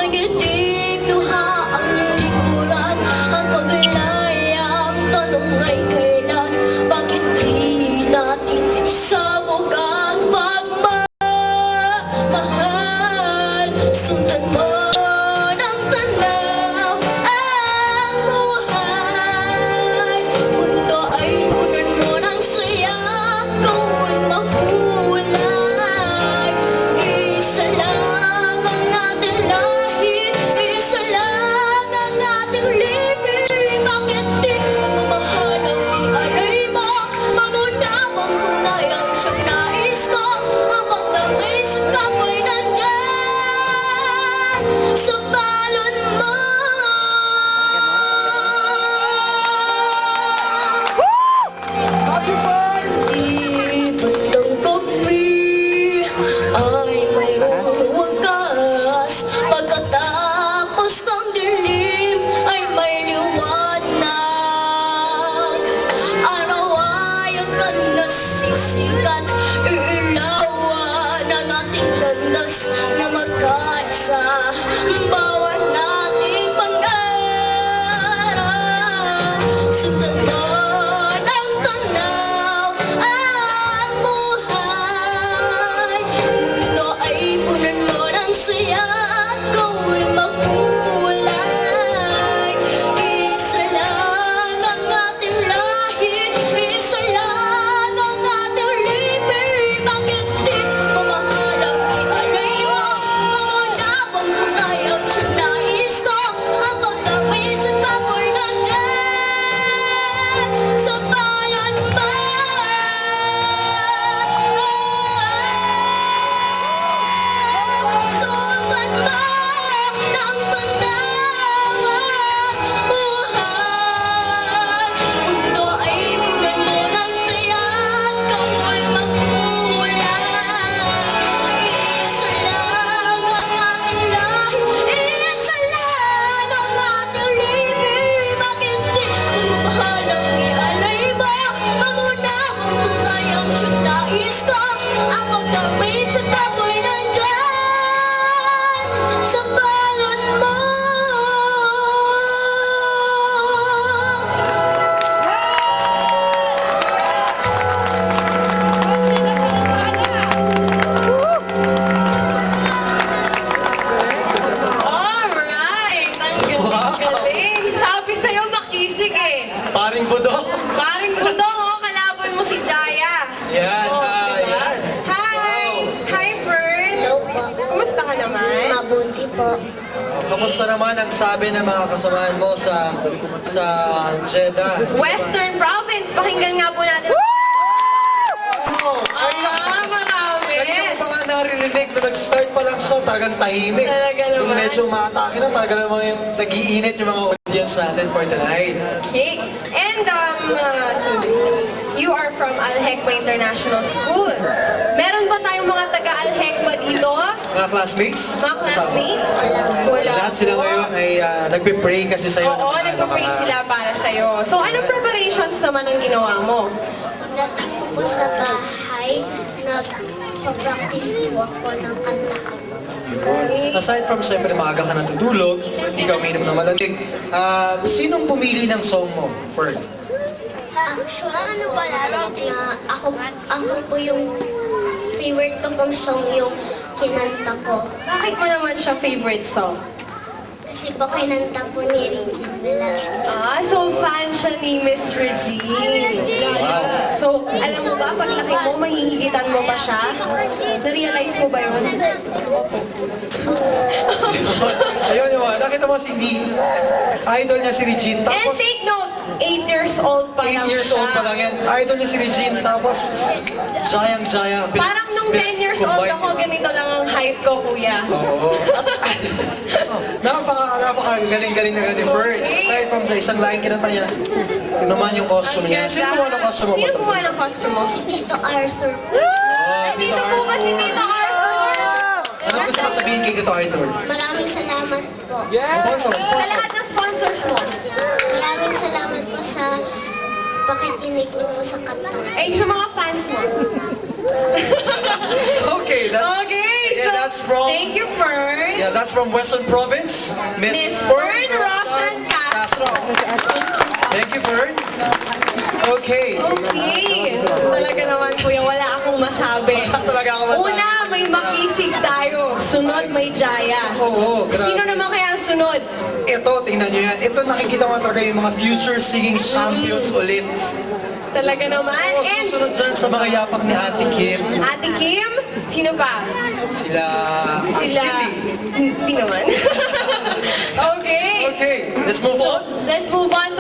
Nangingitig luha ang likuran. Ang paglaya, ang tanong ay kailan? Bakit di natin isabog ang pagmamahal? Sundan mo ng tanaw ang buhay. Mundo ay punan mo ng saya, gawin makulay. Isa lang ang ating lahi, isa lang ang ating libing. Bakit di pagmamahal ang ialay mo? Maguna mong tunay ang siyang nais ko. Ang pagdamay sa kapoy nandyan sa balon mo. Di bandang gabi ay mayroong wagas. Pagkatapos ng dilim ay may liwanag. Araw ay agad nasisikat, iilawan ang ating landas na magkaisa. Bawat nating pangarap, sundan mo ng tanaw ang buhay. Mundo ay punan mo ng saya at gawin makulay. Isa lang ang ating lahi, isa lang ang ating libing. Bakit di mamahal ang ialay mo? Mauna bang tunay ang siyang nais ko? Ang pagdamay sa kapoy nandyan sa bayan mo. Sundan mo ng tanaw ang buhay. Mundo ay punan mo ng saya at gawin makulay. Isa lang ang ating lahi, isa lang ang ating libing. Bakit di pagmamahal ang ialay mo? Mauna mong tunay ang siyang nais ko. Ang pagdamay sa kapoy nandyan sa balon mo. Alright! Ang galing-galing. Sabi sa'yo, makisig eh. Paring budok. Paring budong, oh, kalaban mo si Jaya. Yan, Oh, diba? yan. Hi! Hi, Fern! Hello po. Kumusta ka naman? Mabuti po. Kamusta naman ang sabi ng mga kasamahan mo sa Jeddah? Western Province, pakinggan nga po natin. Marami! Kanina ko pa nga naririnig na nag-start pa lang siya, talagang tahimik. Talaga naman. Nung medyo maatake na, talaga naman yung nag-iinit yung mga audience natin for tonight. Okay. And you are from Al-Hekma International School. Meron ba tayong mga taga-Al-Hekma dito? Mga classmates? Mga classmates? Wala. Lahat sila ngayon ay nagpe-pray kasi sa'yo. Oo, nagpa-pray sila para sa'yo. So, anong preparations naman ang ginawa mo? Pagdating ko po sa bahay, nagpa-practice po ako ng kanta. Aside from siyempre maaga ka natutulog, hindi ka uminom ng malamig, sinong pumili ng song mo, Fern? Actually, ano ba lalo na ako po yung favorite ko pong song yung kinanta ko. Bakit mo naman siya favorite song? Kasi po kinanta po ni Regine Velasquez. Ah, so fan siya ni Miss Regine. So, alam mo ba, paglaki mo, mahihigitan mo pa siya? Na-realize mo ba yun? Ayun naman, nakita mo si Dee, idol niya si Regine, And tapos take note, 8 years old pa 8 lang years siya. old pa lang yan. Idol niya si Regine, tapos Jaya. Parang nung 10 years old ako, ganito lang ang height ko, kuya. Oo. Napaka-galing-galing na ni Fern. Aside from sa isang laing kinanta niya, yun naman yung costume niya. Sino gumawa ng costume mo? Sino gumawa ng costume mo? Si Tito Arthur po. Nandito po ba si Tito Arthur? Ano gusto mo sabihin kay Tito Arthur? Maraming salamat po. Sponsor. Sa lahat ng sponsors mo. Maraming salamat po sa pakikinig mo po sa kanta. Eh, sa mga fans mo. Okay, that's... Okay, Yeah, so that's from... Thank you, Fern. Yeah, that's from Western Province. Miss Fern Roshan Castro. Thank you, Fern. Okay. Okay. Talaga naman po yung wala akong masabi. Talaga ako masabi. Una, may makisig tayo. Sunod, may Jaya. Oo, grabe. Sino naman kaya ang sunod? Ito, tingnan nyo yan. Ito, nakikita mo talaga yung mga future singing champions ulit. Talaga naman. Oo, And susunod dyan sa mga yapak ni Ate Kim. Ate Kim, sino pa? Sila... Sila... Cindy. Hindi naman. Okay. Okay, let's move on. Let's move on